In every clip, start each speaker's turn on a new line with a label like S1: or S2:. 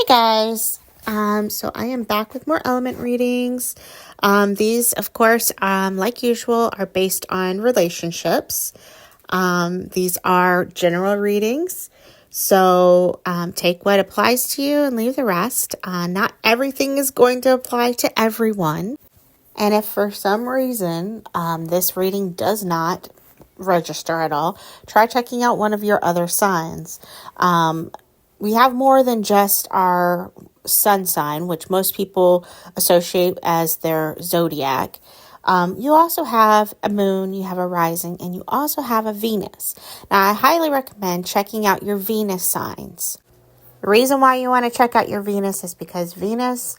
S1: Hey guys, so I am back with more element readings. These, of course, like usual, are based on relationships. These are general readings, so take what applies to you and leave the rest. Not everything is going to apply to everyone. And if for some reason this reading does not register at all, try checking out one of your other signs. We have more than just our sun sign, which most people associate as their zodiac. You also have a moon, you have a rising, and you also have a Venus. Now, I highly recommend checking out your Venus signs. The reason why you want to check out your Venus is because Venus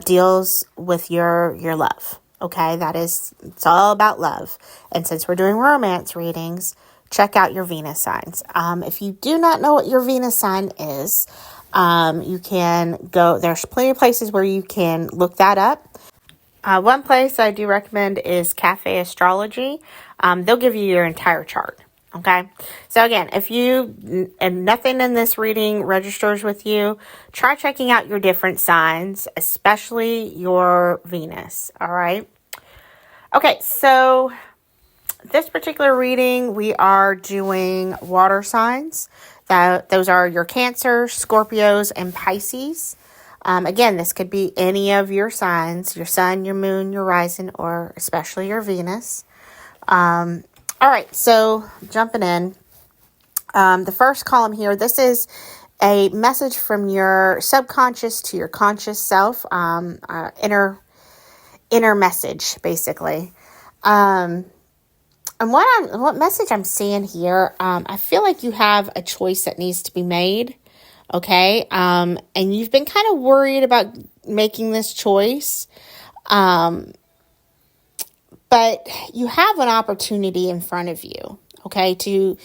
S1: deals with your love. Okay, it's all about love. And since we're doing romance readings, check out your Venus signs. If you do not know what your Venus sign is, you can go, there's plenty of places where you can look that up. One place I do recommend is Cafe Astrology. They'll give you your entire chart. Okay. So again, if nothing in this reading registers with you, try checking out your different signs, especially your Venus. All right. Okay. So this particular reading, we are doing water signs. Those are your Cancer, Scorpios, and Pisces. Again, this could be any of your signs, your sun, your moon, your rising, or especially your Venus. All right, so jumping in, the first column here, this is a message from your subconscious to your conscious self, inner message, basically. And what message I'm seeing here, I feel like you have a choice that needs to be made, okay? And you've been kind of worried about making this choice, but you have an opportunity in front of you, okay, to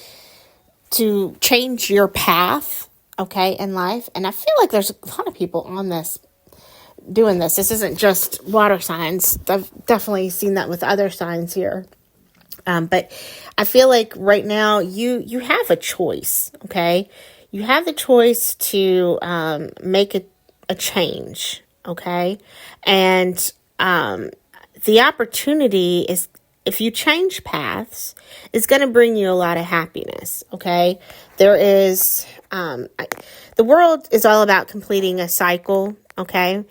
S1: change your path, okay, in life. And I feel like there's a lot of people on this doing this. This isn't just water signs. I've definitely seen that with other signs here. But I feel like right now you have a choice, okay? You have the choice to make a change, okay? And the opportunity is, if you change paths, is going to bring you a lot of happiness, okay? There is, the world is all about completing a cycle, okay?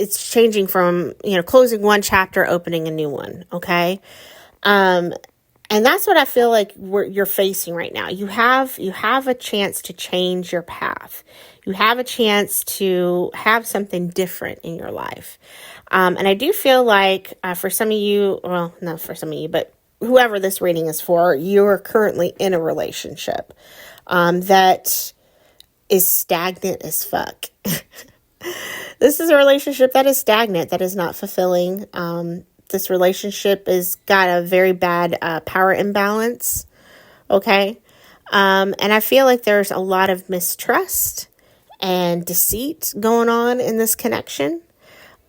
S1: It's changing from, closing one chapter, opening a new one, okay? And that's what I feel like you're facing right now. You have a chance to change your path. You have a chance to have something different in your life. And I do feel like for some of you, well, not for some of you, but whoever this reading is for, you are currently in a relationship that is stagnant as fuck. This is a relationship that is stagnant, that is not fulfilling. This relationship has got a very bad power imbalance, okay? And I feel like there's a lot of mistrust and deceit going on in this connection.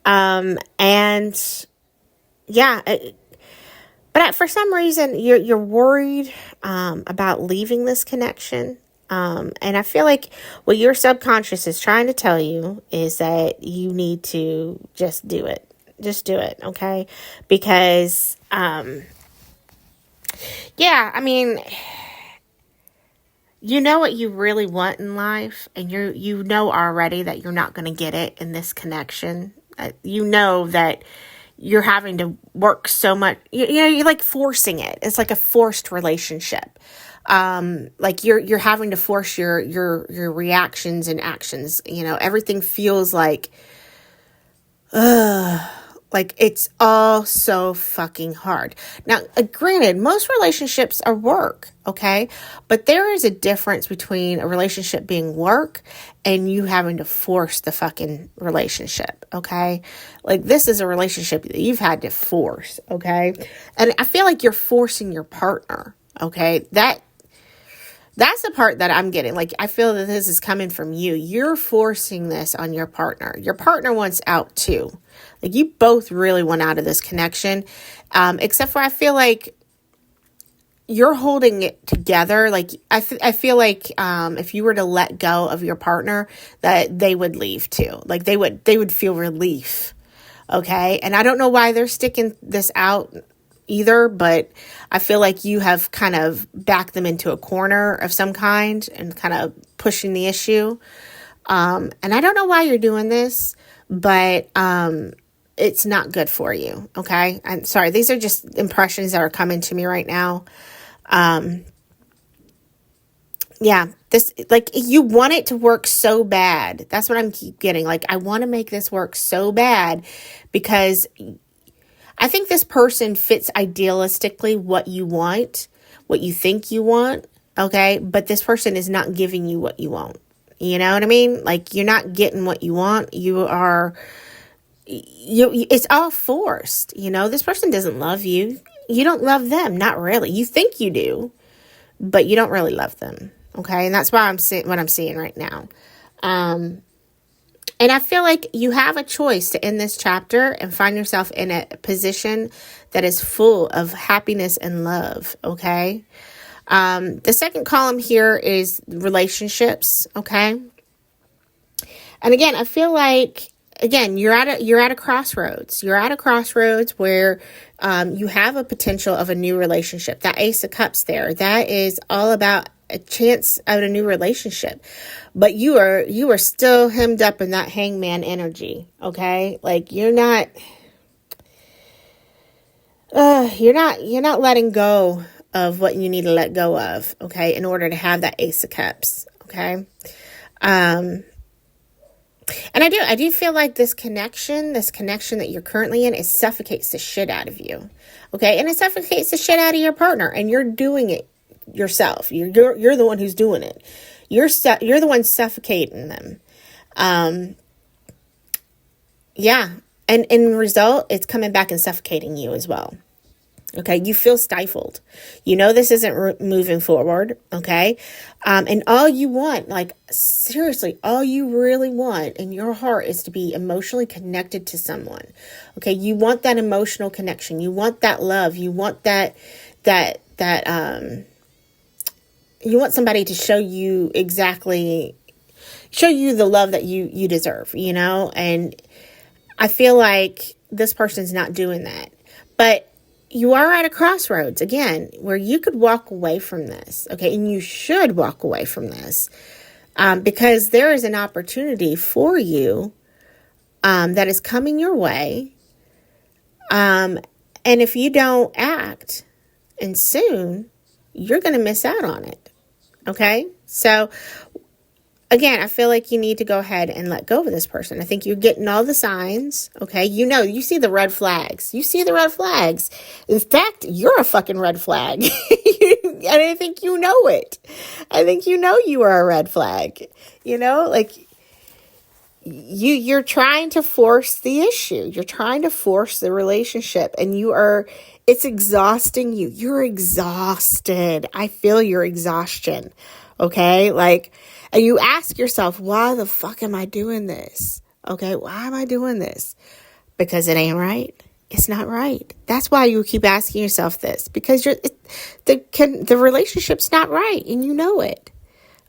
S1: And yeah, but for some reason you're worried about leaving this connection. And I feel like what your subconscious is trying to tell you is that you need to just do it. Just do it, okay? Because, yeah, I mean, you know what you really want in life, and you know already that you're not going to get it in this connection. You know that you're having to work so much. You're like forcing it. It's like a forced relationship. Like you're having to force your reactions and actions. Everything feels like it's all so fucking hard. Now, granted, most relationships are work, okay? But there is a difference between a relationship being work and you having to force the fucking relationship, okay? Like, this is a relationship that you've had to force, okay? And I feel like you're forcing your partner, okay? That's the part that I'm getting. Like, I feel that this is coming from you. You're forcing this on your partner. Your partner wants out too. Like, you both really want out of this connection. Except for I feel like you're holding it together. Like, I feel like, if you were to let go of your partner, that they would leave too. Like, they would feel relief. Okay. And I don't know why they're sticking this out either, but I feel like you have kind of backed them into a corner of some kind and kind of pushing the issue. And I don't know why you're doing this, but, it's not good for you. Okay. I'm sorry. These are just impressions that are coming to me right now. Yeah, this, like, you want it to work so bad. That's what I'm keep getting. Like, I want to make this work so bad because I think this person fits idealistically what you want, what you think you want. Okay. But this person is not giving you what you want. You know what I mean? Like, you're not getting what you want. It's all forced. This person doesn't love you. You don't love them. Not really. You think you do, but you don't really love them. Okay. And that's why I'm seeing what I'm seeing right now. And I feel like you have a choice to end this chapter and find yourself in a position that is full of happiness and love. Okay. The second column here is relationships. Okay. And again, I feel like, you're at a crossroads. You're at a crossroads where you have a potential of a new relationship. That Ace of Cups there, that is all about a chance of a new relationship. But you are still hemmed up in that hangman energy. Okay, like you're not letting go of what you need to let go of. Okay, in order to have that Ace of Cups. Okay. And I do feel like this connection that you're currently in, it suffocates the shit out of you. Okay. And it suffocates the shit out of your partner, and you're doing it yourself. You're the one who's doing it. You're the one suffocating them. Yeah. And in result, it's coming back and suffocating you as well. Okay, you feel stifled. This isn't moving forward. Okay, and all you want, like seriously, all you really want in your heart is to be emotionally connected to someone. Okay, you want that emotional connection. You want that love. You want that. You want somebody to show you the love that you deserve. And I feel like this person's not doing that, but you are at a crossroads, again, where you could walk away from this, okay? And you should walk away from this because there is an opportunity for you that is coming your way. And if you don't act, and soon, you're going to miss out on it, okay? So, again, I feel like you need to go ahead and let go of this person. I think you're getting all the signs, okay? You see the red flags. You see the red flags. In fact, you're a fucking red flag. And I think you know it. I think you know you are a red flag. Like you're trying to force the issue. You're trying to force the relationship, and it's exhausting you. You're exhausted. I feel your exhaustion. Okay? Like, and you ask yourself, why the fuck am I doing this? Okay, why am I doing this? Because it ain't right. It's not right. That's why you keep asking yourself this. Because the relationship's not right, and you know it.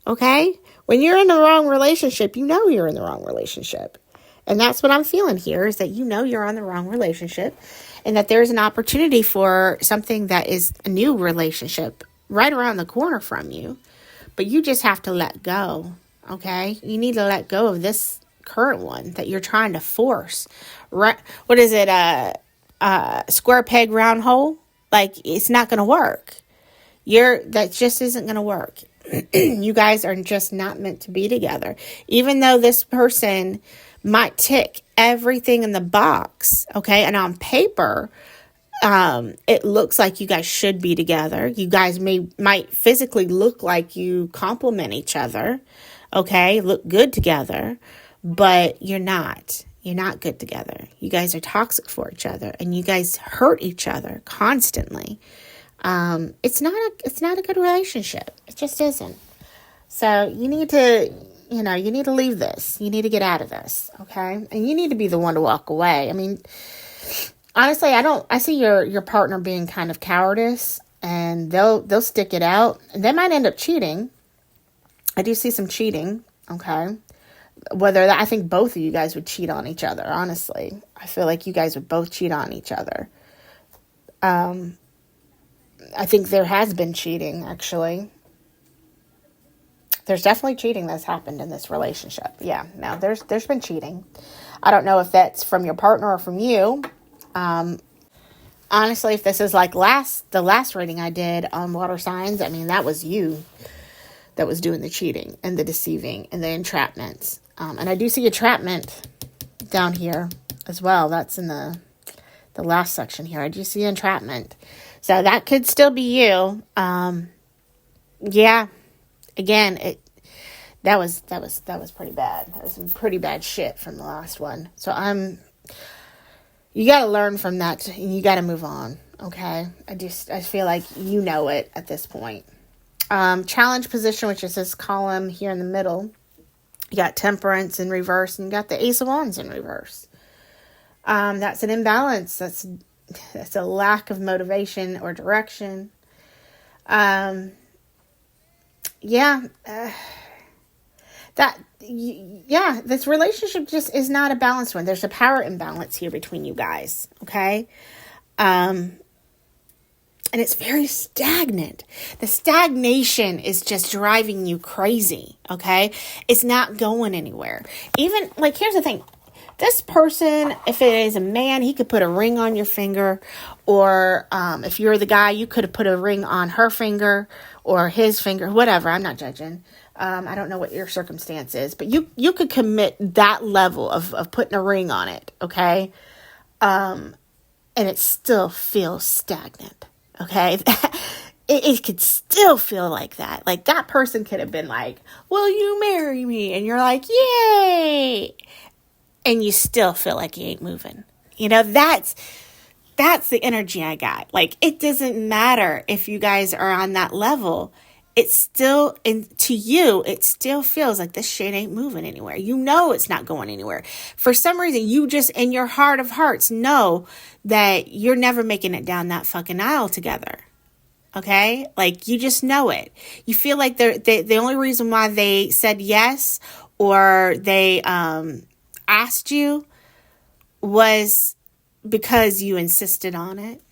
S1: Okay? When you're in the wrong relationship, you know you're in the wrong relationship. And that's what I'm feeling here, is that you're on the wrong relationship, and that there's an opportunity for something that is a new relationship right around the corner from you. But you just have to let go, okay? You need to let go of this current one that you're trying to force. Right? What is it? Square peg, round hole? Like, it's not going to work. That just isn't going to work. You guys are just not meant to be together. Even though this person might tick everything in the box, okay? And on paper, it looks like you guys should be together. You guys might physically look like you complement each other, okay? Look good together, but you're not. You're not good together. You guys are toxic for each other, and you guys hurt each other constantly. It's not a good relationship. It just isn't. So you need to leave this. You need to get out of this, okay? And you need to be the one to walk away. I mean, honestly, I see your partner being kind of cowardice. and they'll stick it out. And they might end up cheating. I do see some cheating, okay? I think both of you guys would cheat on each other, honestly. I feel like you guys would both cheat on each other. I think there has been cheating, actually. There's definitely cheating that's happened in this relationship. Yeah, no, there's been cheating. I don't know if that's from your partner or from you. Honestly, if this is like the last reading I did on water signs, I mean, that was you that was doing the cheating and the deceiving and the entrapments. And I do see entrapment down here as well. That's in the last section here. I do see entrapment. So that could still be you. Yeah. Again, that was pretty bad. That was some pretty bad shit from the last one. So you got to learn from that, and you got to move on. Okay. I feel like you know it at this point. Challenge position, which is this column here in the middle. You got Temperance in reverse, and you got the Ace of Wands in reverse. That's an imbalance. That's a lack of motivation or direction. This relationship just is not a balanced one. There's a power imbalance here between you guys. Okay. And it's very stagnant. The stagnation is just driving you crazy. Okay. It's not going anywhere. Even like, here's the thing. This person, if it is a man, he could put a ring on your finger, or if you're the guy, you could have put a ring on her finger or his finger, whatever. I'm not judging. I don't know what your circumstance is, but you could commit that level of putting a ring on it, okay? And it still feels stagnant, okay? It could still feel like that. Like that person could have been like, will you marry me? And you're like, yay! And you still feel like you ain't moving. You know, that's the energy I got. Like, it doesn't matter if you guys are on that level. It's still, and to you, it still feels like this shit ain't moving anywhere. You know it's not going anywhere. For some reason, you just, in your heart of hearts, know that you're never making it down that fucking aisle together. Okay? Like, you just know it. You feel like the only reason why they said yes, or they asked you, was because you insisted on it.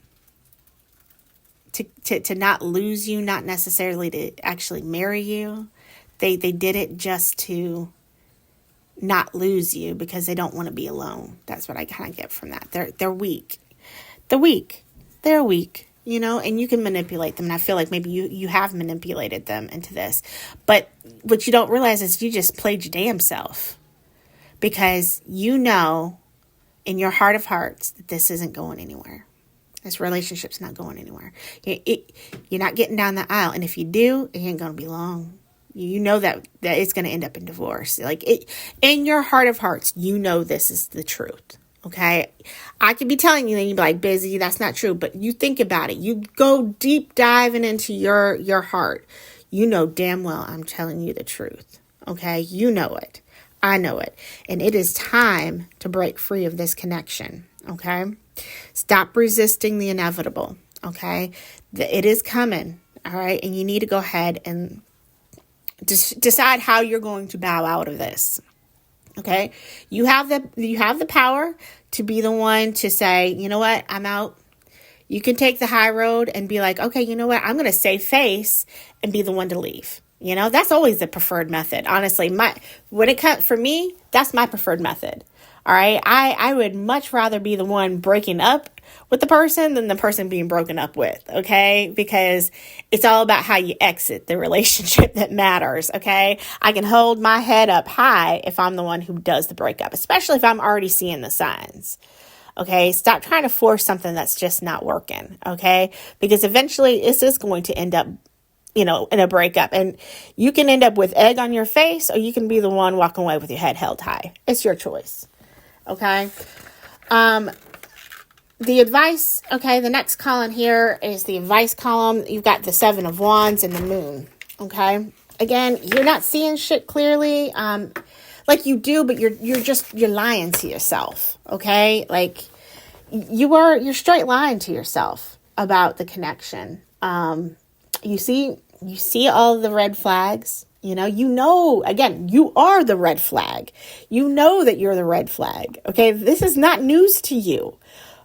S1: To not lose you, not necessarily to actually marry you. They did it just to not lose you because they don't want to be alone. That's what I kind of get from that. They're weak. They're weak, you know, and you can manipulate them. And I feel like maybe you have manipulated them into this. But what you don't realize is you just played your damn self. Because you know in your heart of hearts that this isn't going anywhere. This relationship's not going anywhere. You're not getting down the aisle. And if you do, it ain't going to be long. You know that it's going to end up in divorce. Like, in your heart of hearts, you know this is the truth. Okay? I could be telling you and you'd be like, busy, that's not true. But you think about it. You go deep diving into your heart. You know damn well I'm telling you the truth. Okay? You know it. I know it. And it is time to break free of this connection. Okay? Stop resisting the inevitable. Okay? It is coming. All right? And you need to go ahead and decide how you're going to bow out of this. Okay? You have the power to be the one to say, you know what? I'm out. You can take the high road and be like, okay, you know what? I'm going to save face and be the one to leave. You know, that's always the preferred method. Honestly, for me, that's my preferred method. All right. I would much rather be the one breaking up with the person than the person being broken up with. Okay. Because it's all about how you exit the relationship that matters. Okay. I can hold my head up high if I'm the one who does the breakup, especially if I'm already seeing the signs. Okay. Stop trying to force something that's just not working. Okay. Because eventually this is going to end up, you know, in a breakup, and you can end up with egg on your face, or you can be the one walking away with your head held high. It's your choice. Okay. The advice. Okay. The next column here is the advice column. You've got the 7 of Wands and the Moon. Okay. Again, you're not seeing shit clearly. Like you do, but you're lying to yourself. Okay. Like you're straight lying to yourself about the connection. You see all the red flags. Again, you are the red flag. You know that you're the red flag. Okay. This is not news to you.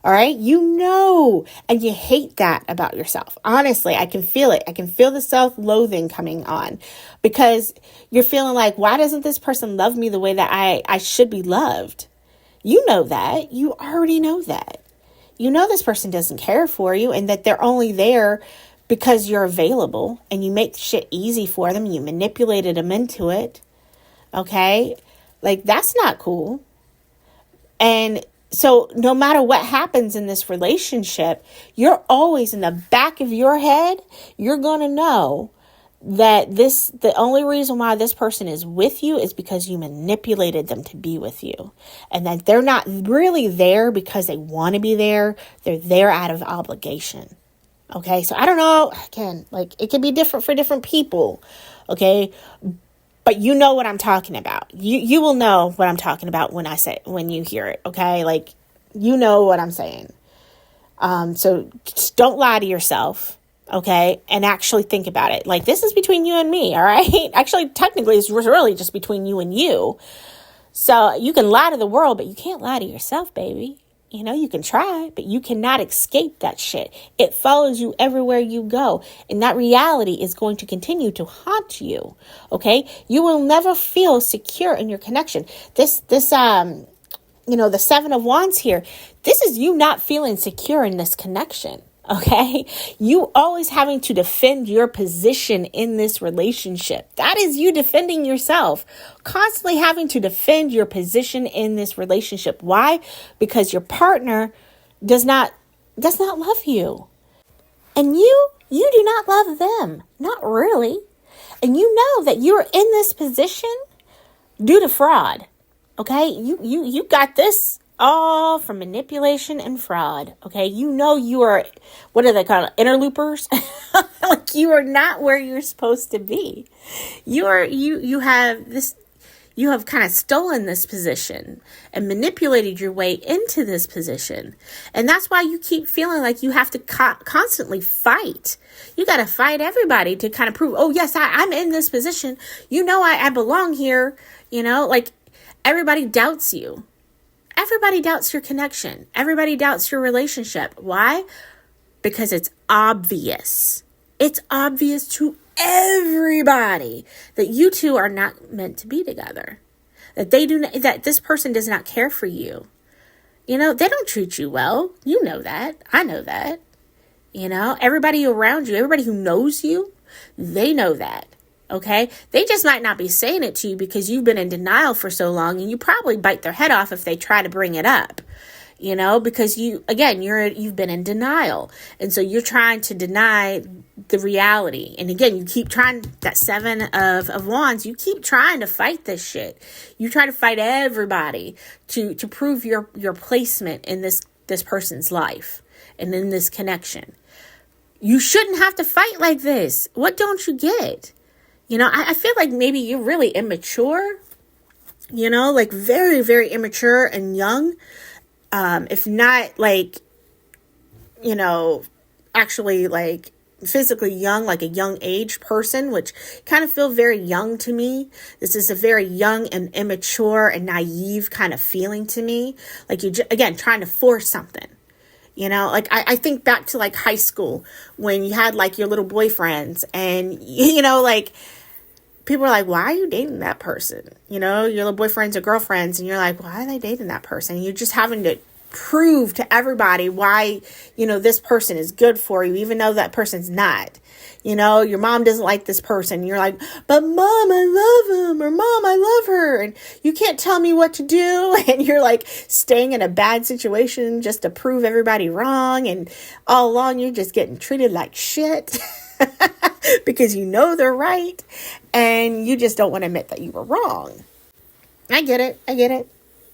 S1: All right. And you hate that about yourself. Honestly, I can feel it. I can feel the self-loathing coming on because you're feeling like, why doesn't this person love me the way that I should be loved? You know that. You already know that. You know this person doesn't care for you and that they're only there because you're available and you make shit easy for them. You manipulated them into it. Okay? Like, that's not cool. And so no matter what happens in this relationship, you're always in the back of your head, you're going to know that the only reason why this person is with you is because you manipulated them to be with you. And that they're not really there because they want to be there. They're there out of obligation. Okay, so I don't know, again, like it can be different for different people, okay, but you know what I'm talking about. You will know what I'm talking about when you hear it, okay, like you know what I'm saying. So just don't lie to yourself, okay, and actually think about it. Like, this is between you and me, all right? Actually, technically, it's really just between you and you. So you can lie to the world, but you can't lie to yourself, baby. You can try, but you cannot escape that shit. It follows you everywhere you go. And that reality is going to continue to haunt you. Okay? You will never feel secure in your connection. The Seven of Wands here, this is you not feeling secure in this connection. Okay? You always having to defend your position in this relationship. That is you defending yourself. Constantly having to defend your position in this relationship. Why? Because your partner does not love you. And you do not love them. Not really. And you know that you're in this position due to fraud. Okay? You got this all from manipulation and fraud. Okay. You are, what are they called? Interlopers. Like, you are not where you're supposed to be. You have kind of stolen this position and manipulated your way into this position. And that's why you keep feeling like you have to constantly fight. You got to fight everybody to kind of prove, oh yes, I'm in this position. I belong here. Like, everybody doubts you. Everybody doubts your connection. Everybody doubts your relationship. Why? Because it's obvious. It's obvious to everybody that you two are not meant to be together. That this person does not care for you. They don't treat you well. You know that. I know that. Everybody around you, everybody who knows you, they know that. Okay. They just might not be saying it to you because you've been in denial for so long, and you probably bite their head off if they try to bring it up, because you've been in denial. And so you're trying to deny the reality. And again, you keep trying, that Seven of Wands, you keep trying to fight this shit. You try to fight everybody to prove your placement in this person's life and in this connection. You shouldn't have to fight like this. What don't you get? I feel like maybe you're really immature, like very, very immature and young. If not like, actually like physically young, like a young age person, which kind of feel very young to me. This is a very young and immature and naive kind of feeling to me. Like again, trying to force something. Like I think back to like high school when you had like your little boyfriends and, like people are like, why are you dating that person? Your little boyfriends or girlfriends. And you're like, why are they dating that person? And you're just having to prove to everybody why, this person is good for you, even though that person's not. Your mom doesn't like this person. You're like, but mom, I love him, or mom, I love her. And you can't tell me what to do. And you're like staying in a bad situation just to prove everybody wrong. And all along, you're just getting treated like shit because they're right. And you just don't want to admit that you were wrong. I get it.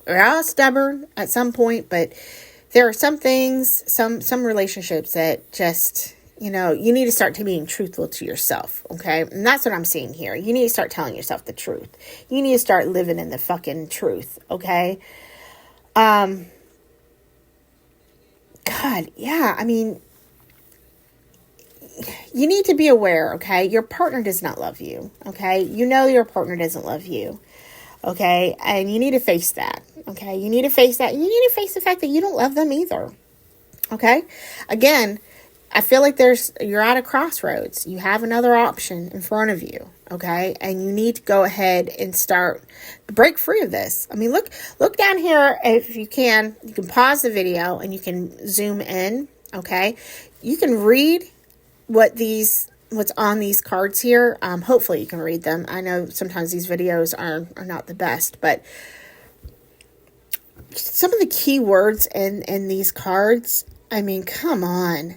S1: We're all stubborn at some point, but there are some things, some relationships that just, you need to start to being truthful to yourself, okay? And that's what I'm seeing here. You need to start telling yourself the truth. You need to start living in the fucking truth, okay? God, yeah, I mean, you need to be aware, okay? Your partner does not love you, okay? You know your partner doesn't love you, okay? And you need to face that, okay? You need to face that. You need to face the fact that you don't love them either, okay? Again, I feel like you're at a crossroads. You have another option in front of you, okay? And you need to go ahead and start to break free of this. I mean, look down here if you can. You can pause the video and you can zoom in, okay? You can read what's on these cards here. Hopefully you can read them. I know sometimes these videos are not the best, but some of the key words in these cards, I mean, come on.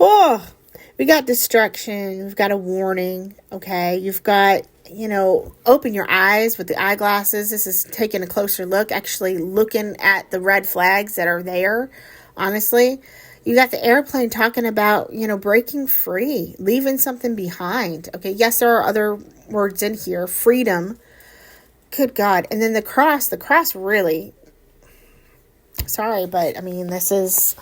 S1: Oh, we got destruction. We've got a warning. Okay. You've got, open your eyes with the eyeglasses. This is taking a closer look, actually looking at the red flags that are there. Honestly, you got the airplane talking about, breaking free, leaving something behind. Okay. Yes, there are other words in here. Freedom. Good God. And then the cross really, sorry, but I mean, this is...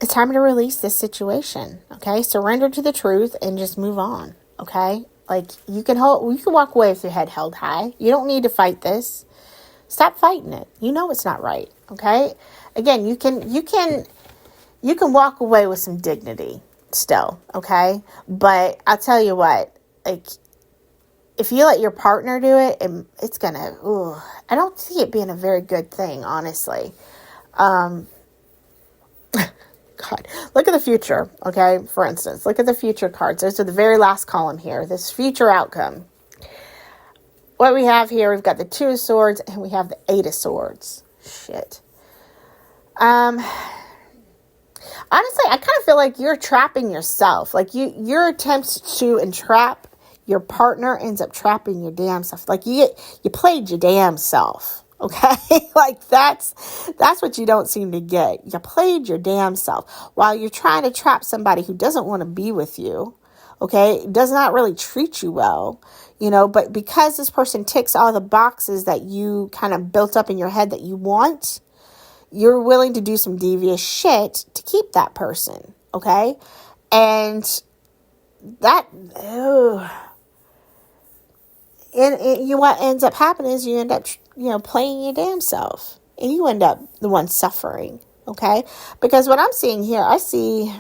S1: It's time to release this situation, okay? Surrender to the truth and just move on, okay? Like, you can walk away with your head held high. You don't need to fight this. Stop fighting it. You know it's not right, okay? Again, you can walk away with some dignity still, okay? But I'll tell you what, like, if you let your partner do it, it's gonna, I don't see it being a very good thing, honestly. God, look at the future, okay? For instance, look at the future cards. Those are the very last column here. This future outcome. What we have here, we've got the Two of Swords and we have the Eight of Swords. Shit. Honestly, I kind of feel like you're trapping yourself. Like your attempts to entrap your partner ends up trapping your damn self. Like you played your damn self. Okay, like that's what you don't seem to get. You played your damn self while you're trying to trap somebody who doesn't want to be with you. Okay, does not really treat you well, but because this person ticks all the boxes that you kind of built up in your head that you want, you're willing to do some devious shit to keep that person. Okay, and that, and what ends up happening is you end up, playing your damn self. And you end up the one suffering. Okay? Because what I'm seeing here, I see...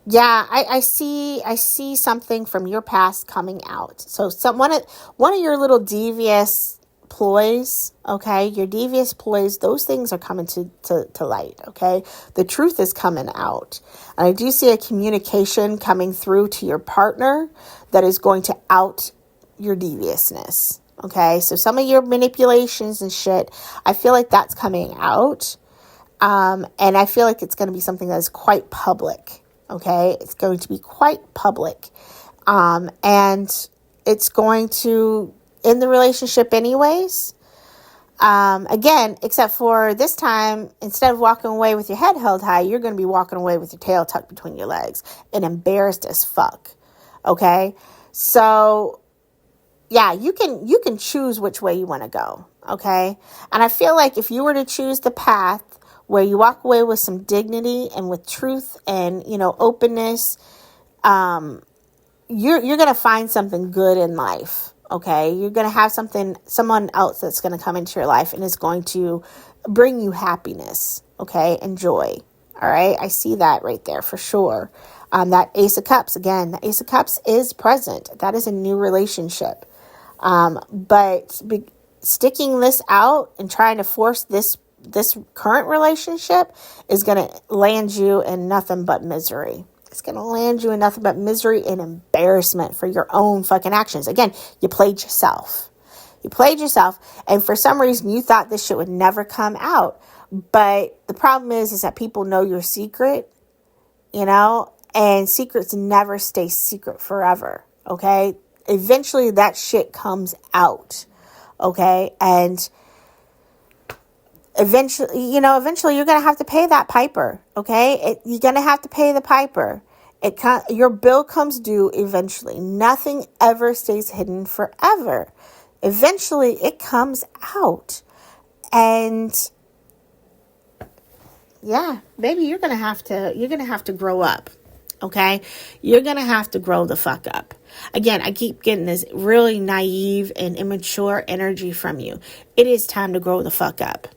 S1: Yeah, I see something from your past coming out. So one of your little devious ploys, okay, your devious ploys, those things are coming to light, okay? The truth is coming out. And I do see a communication coming through to your partner that is going to out your deviousness, okay? So some of your manipulations and shit, I feel like that's coming out. And I feel like it's going to be something that is quite public, okay? It's going to be quite public. And it's going to end the relationship anyways. Again, except for this time, instead of walking away with your head held high, you're going to be walking away with your tail tucked between your legs and embarrassed as fuck. Okay? So, yeah, you can choose which way you want to go. Okay? And I feel like if you were to choose the path where you walk away with some dignity and with truth and, openness, you're going to find something good in life. Okay, you're going to have someone else that's going to come into your life and is going to bring you happiness, okay, and joy. All right, I see that right there for sure. That Ace of Cups, again, the Ace of Cups is present. That is a new relationship. But sticking this out and trying to force this current relationship is going to land you in nothing but misery. It's going to land you in nothing but misery and embarrassment for your own fucking actions. Again, you played yourself. You played yourself. And for some reason, you thought this shit would never come out. But the problem is that people know your secret, and secrets never stay secret forever. Okay. Eventually that shit comes out. Okay. And eventually you're going to have to pay that piper. Okay. You're going to have to pay the piper. Your bill comes due eventually. Nothing ever stays hidden forever. Eventually it comes out. And Yeah, baby, you're going to have to grow up. Okay? You're going to have to grow the fuck up. Again, I keep getting this really naive and immature energy from you. It is time to grow the fuck up.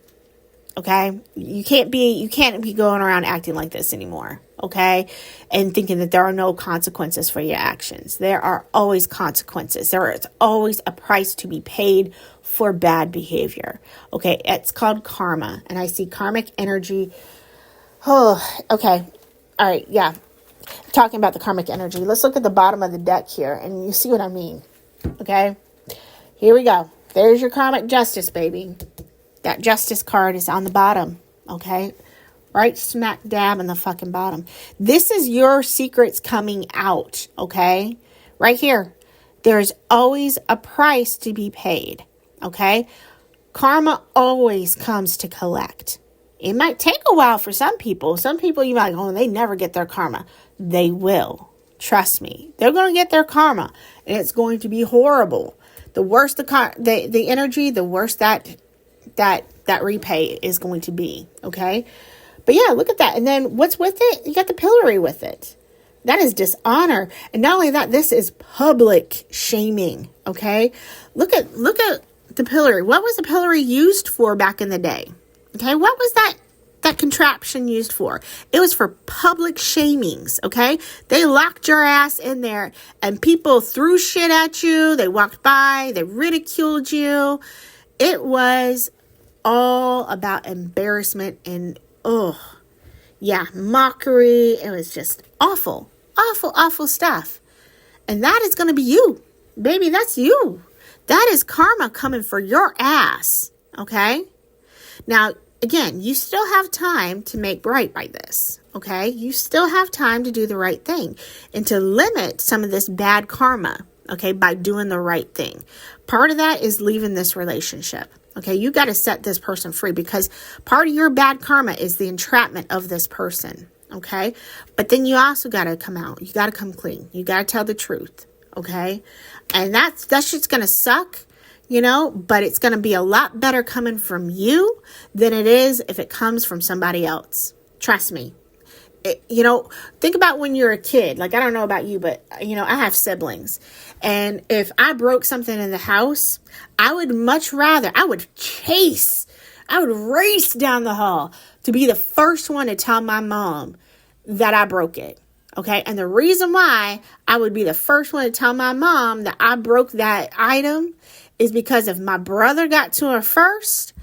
S1: Okay? You can't be going around acting like this anymore. Okay? And thinking that there are no consequences for your actions. There are always consequences. There is always a price to be paid for bad behavior. Okay? It's called karma. And I see karmic energy. Oh, okay. All right. Yeah. Talking about the karmic energy. Let's look at the bottom of the deck here and you see what I mean. Okay? Here we go. There's your karmic justice, baby. That justice card is on the bottom. Okay? Right smack dab in the fucking bottom. This is your secrets coming out. Okay? Right here. There's always a price to be paid. Okay? Karma always comes to collect. It might take a while for some people. Some people you might like, oh, they never get their karma. They will. Trust me. They're going to get their karma. And it's going to be horrible. The worse the energy, the worse that repay is going to be. Okay? But yeah, look at that. And then what's with it? You got the pillory with it. That is dishonor. And not only that, this is public shaming. Okay? Look at the pillory. What was the pillory used for back in the day? Okay, what was that contraption used for? It was for public shamings, okay? They locked your ass in there and people threw shit at you. They walked by, they ridiculed you. It was all about embarrassment and, mockery. It was just awful, awful, awful stuff. And that is going to be you. Baby, that's you. That is karma coming for your ass, okay? Now, again, you still have time to make right by this, okay? You still have time to do the right thing and to limit some of this bad karma, okay, by doing the right thing. Part of that is leaving this relationship, okay? You got to set this person free because part of your bad karma is the entrapment of this person, okay? But then you also got to come out. You got to come clean. You got to tell the truth, okay? And that shit's going to suck. But it's going to be a lot better coming from you than it is if it comes from somebody else. Trust me. Think about when you're a kid. Like, I don't know about you, but, I have siblings. And if I broke something in the house, I would race down the hall to be the first one to tell my mom that I broke it. Okay. And the reason why I would be the first one to tell my mom that I broke that item is because if my brother got to her first,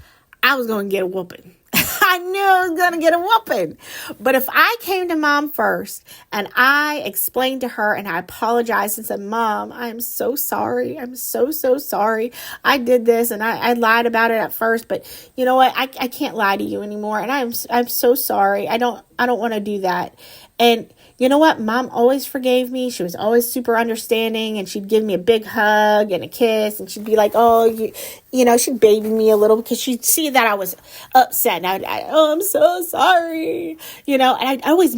S1: I was going to get a whooping. I knew I was going to get a whooping. But if I came to mom first and I explained to her and I apologized and said, Mom, I'm so sorry. I'm so, so sorry. I did this and I lied about it at first, but you know what? I can't lie to you anymore. And I'm so sorry. I don't want to do that. And you know what? Mom always forgave me. She was always super understanding and she'd give me a big hug and a kiss and she'd be like, oh, she'd baby me a little because she'd see that I was upset. And I'm so sorry, and I'd always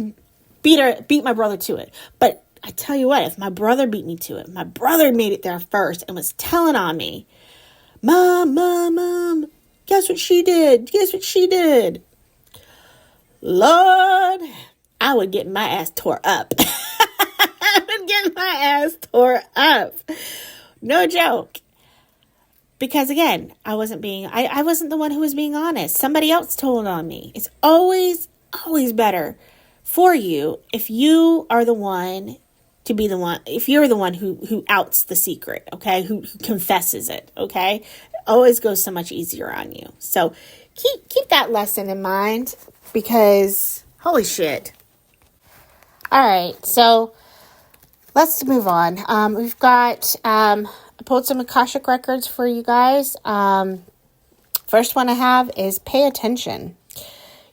S1: beat my brother to it. But I tell you what, if my brother beat me to it, my brother made it there first and was telling on me, Mom, guess what she did? Lord, I would get my ass tore up. No joke. Because again, I wasn't the one who was being honest. Somebody else told on me. It's always better for you if you are the one to be the one, if you're the one who outs the secret, okay? Who confesses it, okay? It always goes so much easier on you. So keep that lesson in mind because holy shit. All right, so let's move on. We've got, I pulled some Akashic records for you guys. First one I have is pay attention.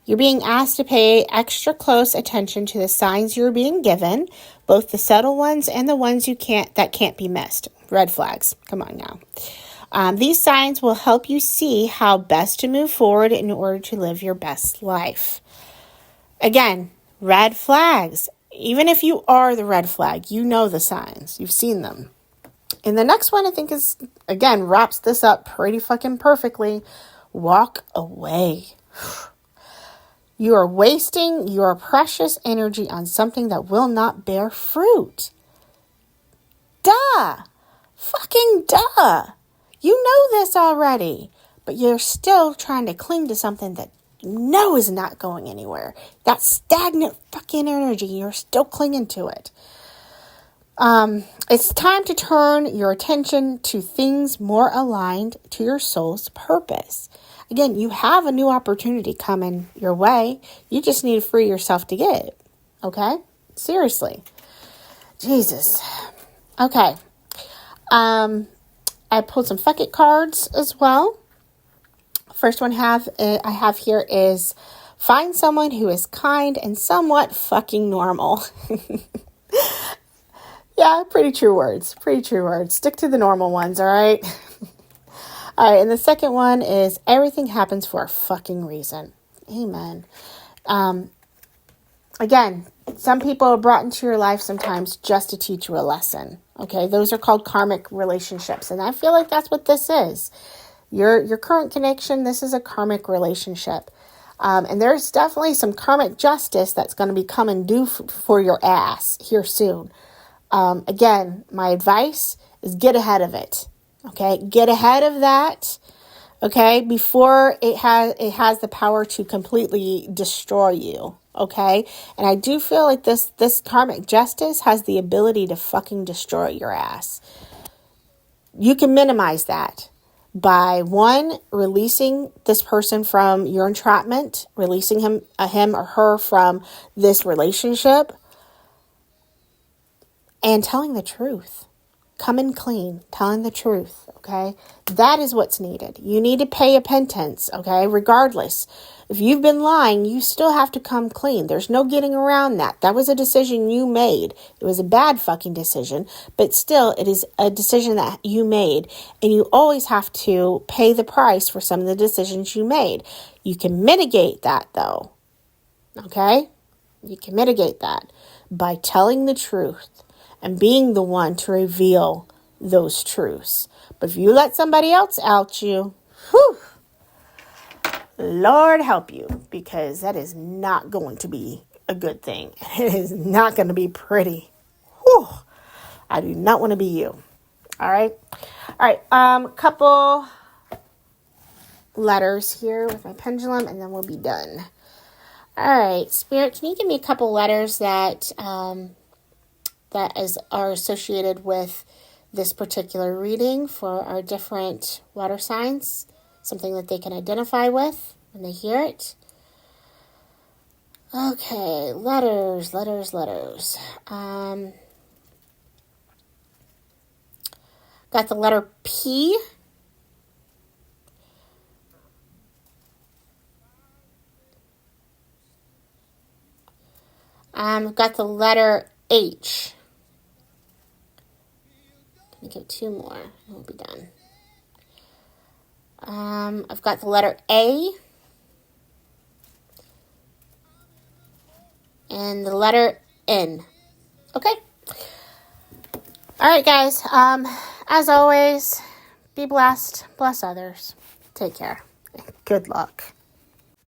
S1: You're being asked to pay extra close attention to the signs you're being given, both the subtle ones and the ones that can't be missed. Red flags. Come on now. These signs will help you see how best to move forward in order to live your best life. Again, red flags. Even if you are the red flag, you know the signs. You've seen them. And the next one I think is, again, wraps this up pretty fucking perfectly. Walk away. You are wasting your precious energy on something that will not bear fruit. Duh. Fucking duh. You know this already, but you're still trying to cling to something that you know is not going anywhere. That stagnant fucking energy, you're still clinging to it. It's time to turn your attention to things more aligned to your soul's purpose. Again, you have a new opportunity coming your way. You just need to free yourself to get it. Okay? Seriously. Jesus. Okay. I pulled some fuck it cards as well. First one I have here is find someone who is kind and somewhat fucking normal. Yeah, pretty true words. Pretty true words. Stick to the normal ones, all right? All right, and the second one is everything happens for a fucking reason. Amen. Again, some people are brought into your life sometimes just to teach you a lesson. Okay, those are called karmic relationships, and I feel like that's what this is. Your current connection, this is a karmic relationship. And there's definitely some karmic justice that's going to be coming due for your ass here soon. Again, my advice is get ahead of it. Okay, get ahead of that. Okay, before it has the power to completely destroy you. Okay, and I do feel like this karmic justice has the ability to fucking destroy your ass. You can minimize that by one, releasing this person from your entrapment, releasing him or her from this relationship, and telling the truth. Coming clean, telling the truth, okay? That is what's needed. You need to pay a penance, okay? Regardless. If you've been lying, you still have to come clean. There's no getting around that. That was a decision you made. It was a bad fucking decision, but still, it is a decision that you made, and you always have to pay the price for some of the decisions you made. You can mitigate that, though, okay? You can mitigate that by telling the truth and being the one to reveal those truths. But if you let somebody else out you, whew, Lord help you, because that is not going to be a good thing. It is not going to be pretty. Whew. I do not want to be you. All right. All right. Couple letters here with my pendulum, and then we'll be done. All right. Spirit, can you give me a couple letters that are associated with this particular reading for our different water signs, something that they can identify with when they hear it. Okay, letters. Got the letter P. Got the letter H. Let me give 2 more and we'll be done. I've got the letter A and the letter N. Okay. All right, guys. As always, be blessed. Bless others. Take care. Good luck.